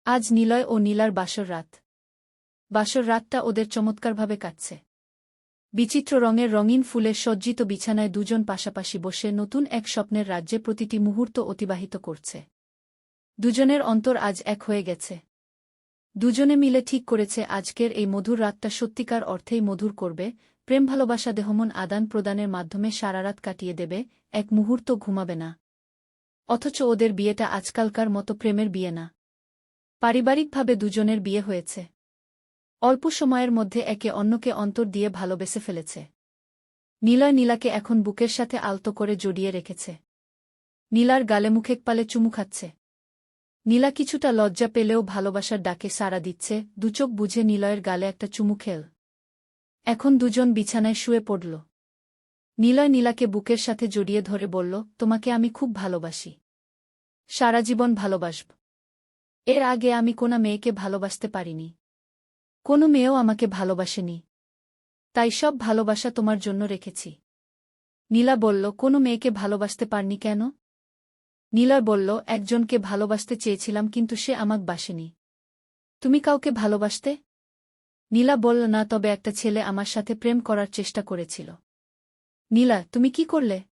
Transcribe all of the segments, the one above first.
আজ নিলয় ও নীলার বাসর রাত। বাসর রাতটা ওদের চমৎকারভাবে কাটছে। বিচিত্র রঙের রঙিন ফুলে সজ্জিত বিছানায় দুজন পাশাপাশি বসে নতুন এক স্বপ্নের রাজ্যে প্রতিটি মুহূর্ত অতিবাহিত করছে। দুজনের অন্তর আজ এক হয়ে গেছে। দুজনে মিলে ঠিক করেছে আজকের এই মধুর রাতটা সত্যিকার অর্থেই মধুর করবে, প্রেম ভালোবাসা দেহমন আদান প্রদানের মাধ্যমে সারারাত কাটিয়ে দেবে, এক মুহূর্ত ঘুমাবে না। অথচ ওদের বিয়েটা আজকালকার মতো প্রেমের বিয়ে না। পারিবারিকভাবে দুজনের বিয়ে হয়েছে। অল্প সময়ের মধ্যে একে অন্যকে অন্তর দিয়ে ভালোবেসে ফেলেছে। নীলয় নীলাকে এখন বুকের সাথে আলতো করে জড়িয়ে রেখেছে। নীলার গালে মুখে পালে চুমু খাচ্ছে। নীলা কিছুটা লজ্জা পেলেও ভালোবাসার ডাকে সাড়া দিচ্ছে, দুচোখ বুঝে নিলয়ের গালে একটা চুমু খেল। এখন দুজন বিছানায় শুয়ে পড়ল। নিলয় নীলাকে বুকের সাথে জড়িয়ে ধরে বলল, তোমাকে আমি খুব ভালোবাসি। সারা জীবন ভালোবাসব। এর আগে আমি কোনো মেয়েকে ভালোবাসতে পারিনি। কোনো মেয়েও আমাকে ভালোবাসেনি। তাই সব ভালোবাসা তোমার জন্য রেখেছি। নীলা বলল, কোনো মেয়েকে ভালোবাসতে পারনি কেন? নীলয় বলল, একজনকে ভালোবাসতে চেয়েছিলাম কিন্তু সে আমাকে বাসেনি। তুমি কাউকে ভালোবাসতে? নীলা বলল, না, তবে একটা ছেলে আমার সাথে প্রেম করার চেষ্টা করেছিল। নীলা, তুমি কি করলে?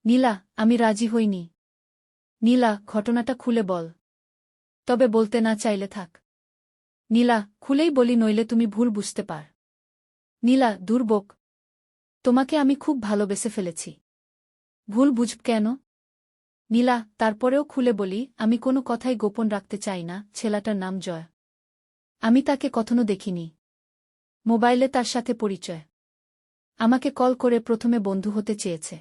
নীলা, আমি রাজি হইনি। নীলা, ঘটনাটা খুলে বল। তবে বলতে না চাইলে থাক। নীলা, খুলেই বলি, নইলে তুমি ভুল বুঝতে পার। নীলা, দুর্বক। তোমাকে আমি খুব ভালোবেসে ফেলেছি। ভুল বুঝব কেন? নীলা, তারপরেও খুলে বলি, আমি কোনো কথাই গোপন রাখতে চাই না। ছেলেটার নাম জয়। আমি তাকে কখনো দেখিনি। মোবাইলে তার সাথে পরিচয়। আমাকে কল করে প্রথমে বন্ধু হতে চেয়েছে।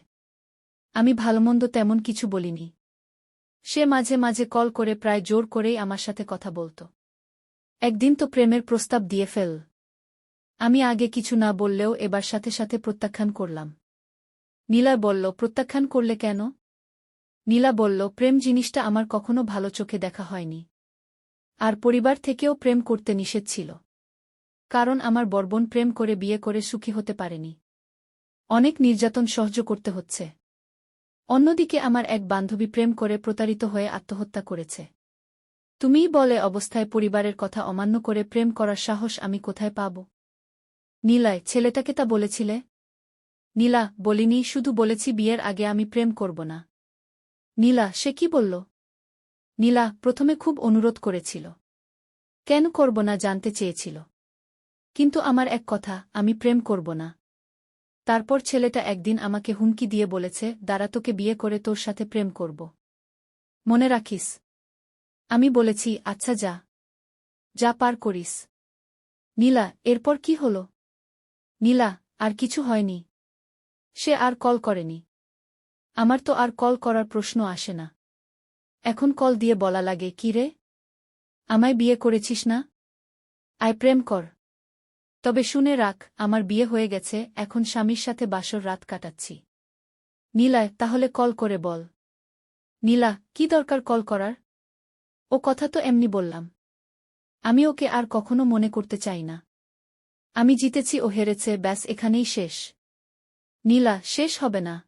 আমি ভালোমন্দ তেমন কিছু বলিনি। সে মাঝে মাঝে কল করে প্রায় জোর করেই আমার সাথে কথা বলত। একদিন তো প্রেমের প্রস্তাব দিয়ে ফেল। আমি আগে কিছু না বললেও এবার সাথে সাথে প্রত্যাখ্যান করলাম। নীলা বলল, প্রত্যাখ্যান করলে কেন? নীলা বলল, প্রেম জিনিসটা আমার কখনো ভালো চোখে দেখা হয়নি। আর পরিবার থেকেও প্রেম করতে নিষেধ ছিল। কারণ আমার বরবোন প্রেম করে বিয়ে করে সুখী হতে পারেনি। অনেক নির্যাতন সহ্য করতে হচ্ছে। অন্যদিকে আমার এক বান্ধবী প্রেম করে প্রতারিত হয়ে আত্মহত্যা করেছে। তুমিই বলে অবস্থায় পরিবারের কথা অমান্য করে প্রেম করার সাহস আমি কোথায় পাব? নীলায়, ছেলেটাকে তা বলেছিলে? নীলা, বলিনি, শুধু বলেছি বিয়ের আগে আমি প্রেম করব না। নীলা, সে কি বলল? নীলা, প্রথমে খুব অনুরোধ করেছিল। কেন করব না জানতে চেয়েছিল। কিন্তু আমার এক কথা, আমি প্রেম করব না। তারপর ছেলেটা একদিন আমাকে হুমকি দিয়ে বলেছে, দাঁড়া, তোকে বিয়ে করে তোর সাথে প্রেম করব। মনে রাখিস। আমি বলেছি, আচ্ছা যা। যা পার করিস। নীলা, এরপর কি হল? নীলা, আর কিছু হয়নি। সে আর কল করেনি। আমার তো আর কল করার প্রশ্ন আসে না। এখন কল দিয়ে বলা লাগে, কি রে? আমায় বিয়ে করেছিস না? আয় প্রেম কর। তবে শুনে রাখ, আমার বিয়ে হয়ে গেছে, এখন স্বামীর সাথে বাসর রাত কাটাচ্ছি। নীলায়, তাহলে কল করে বল। নীলা, কি দরকার কল করার? ও কথা তো এমনি বললাম। আমি ওকে আর কখনো মনে করতে চাই না। আমি জিতেছি, ও হেরেছে, ব্যাস, এখানেই শেষ। নীলা, শেষ হবে না।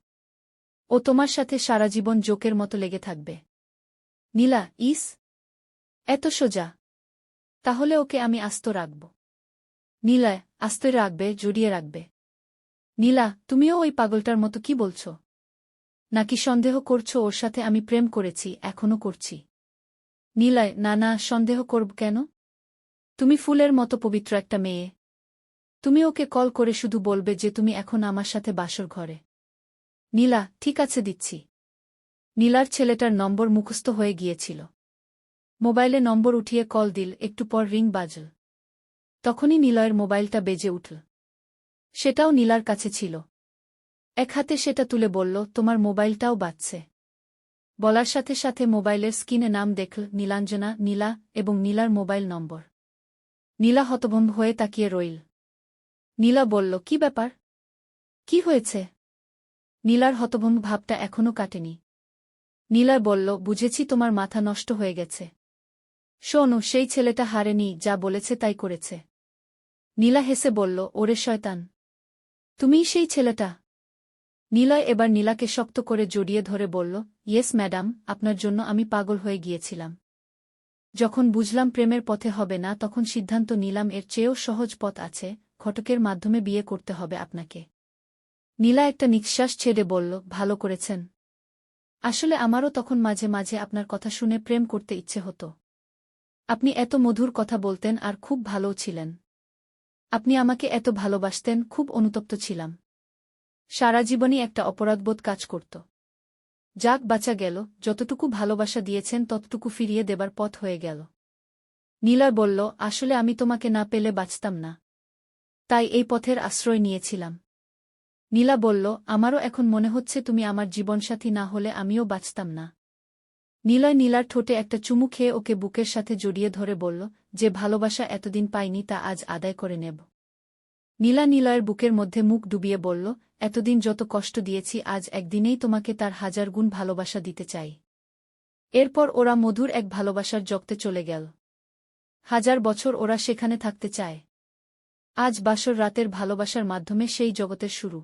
ও তোমার সাথে সারা জীবন জোকের মতো লেগে থাকবে। নীলা, ইস, এত সোজা? তাহলে ওকে আমি আস্ত রাখব। নীলায়, আস্ত রাখবে, জড়িয়ে রাখবে। নীলা, তুমিও ওই পাগলটার মতো কি বলছ? নাকি সন্দেহ করছো ওর সাথে আমি প্রেম করেছি, এখনো করছি? নীলায়, না না, সন্দেহ করব কেন? তুমি ফুলের মতো পবিত্র একটা মেয়ে। তুমি ওকে কল করে শুধু বলবে যে তুমি এখন আমার সাথে বাসর ঘরে। নীলা, ঠিক আছে, দিচ্ছি। নীলার ছেলেটার নম্বর মুখস্থ হয়ে গিয়েছিল। মোবাইলে নম্বর উঠিয়ে কল দিল, একটু পর রিং বাজল। তখনই নিলয়ের মোবাইলটা বেজে উঠল। সেটাও নীলার কাছে ছিল। এক হাতে সেটা তুলে বলল, তোমার মোবাইলটাও বাজছে। বলার সাথে সাথে মোবাইলের স্ক্রিনে নাম দেখল, নীলাঞ্জনা, নীলা, এবং নীলার মোবাইল নম্বর। নীলা হতভম্ব হয়ে তাকিয়ে রইল। নীলা বলল, কি ব্যাপার? কি হয়েছে? নীলার হতভম্ব ভাবটা এখনও কাটেনি। নীলা বলল, বুঝেছি, তোমার মাথা নষ্ট হয়ে গেছে। শোনো, সেই ছেলেটা হারেনি, যা বলেছে তাই করেছে। নীলা হেসে বলল, ওরে শয়তান, তুমিই সেই ছেলেটা? নীলয় এবার নীলাকে শক্ত করে জড়িয়ে ধরে বলল, ইয়েস ম্যাডাম, আপনার জন্য আমি পাগল হয়ে গিয়েছিলাম। যখন বুঝলাম প্রেমের পথে হবে না তখন সিদ্ধান্ত নিলাম এর চেয়েও সহজ পথ আছে, ঘটকের মাধ্যমে বিয়ে করতে হবে আপনাকে। নীলা একটা নিঃশ্বাস ছেড়ে বলল, ভালো করেছেন। আসলে আমারও তখন মাঝে মাঝে আপনার কথা শুনে প্রেম করতে ইচ্ছে হতো। আপনি এত মধুর কথা বলতেন আর খুব ভালোও ছিলেন। আপনি আমাকে এত ভালোবাসতেন, খুব অনুতপ্ত ছিলাম। সারা জীবনই একটা অপরাধবোধ কাজ করত। যাক বাঁচা গেল, যতটুকু ভালোবাসা দিয়েছেন ততটুকু ফিরিয়ে দেবার পথ হয়ে গেল। নীলা বলল, আসলে আমি তোমাকে না পেলে বাঁচতাম না। তাই এই পথের আশ্রয় নিয়েছিলাম। নীলা বলল, আমারও এখন মনে হচ্ছে তুমি আমার জীবনসাথী না হলে আমিও বাঁচতাম না। নীলয় নীলার ঠোঁটে একটা চুমু খেয়ে ওকে বুকের সাথে জড়িয়ে ধরে বলল, যে ভালোবাসা এতদিন পাইনি তা আজ আদায় করে নেব। নীলা নীলয়ের বুকের মধ্যে মুখ ডুবিয়ে বলল, এতদিন যত কষ্ট দিয়েছি আজ একদিনেই তোমাকে তার 1000 গুণ ভালোবাসা দিতে চাই। এরপর ওরা মধুর এক ভালোবাসার জগতে চলে গেল। 1000 বছর ওরা সেখানে থাকতে চায়। আজ বাসর রাতের ভালোবাসার মাধ্যমে সেই জগতের শুরু।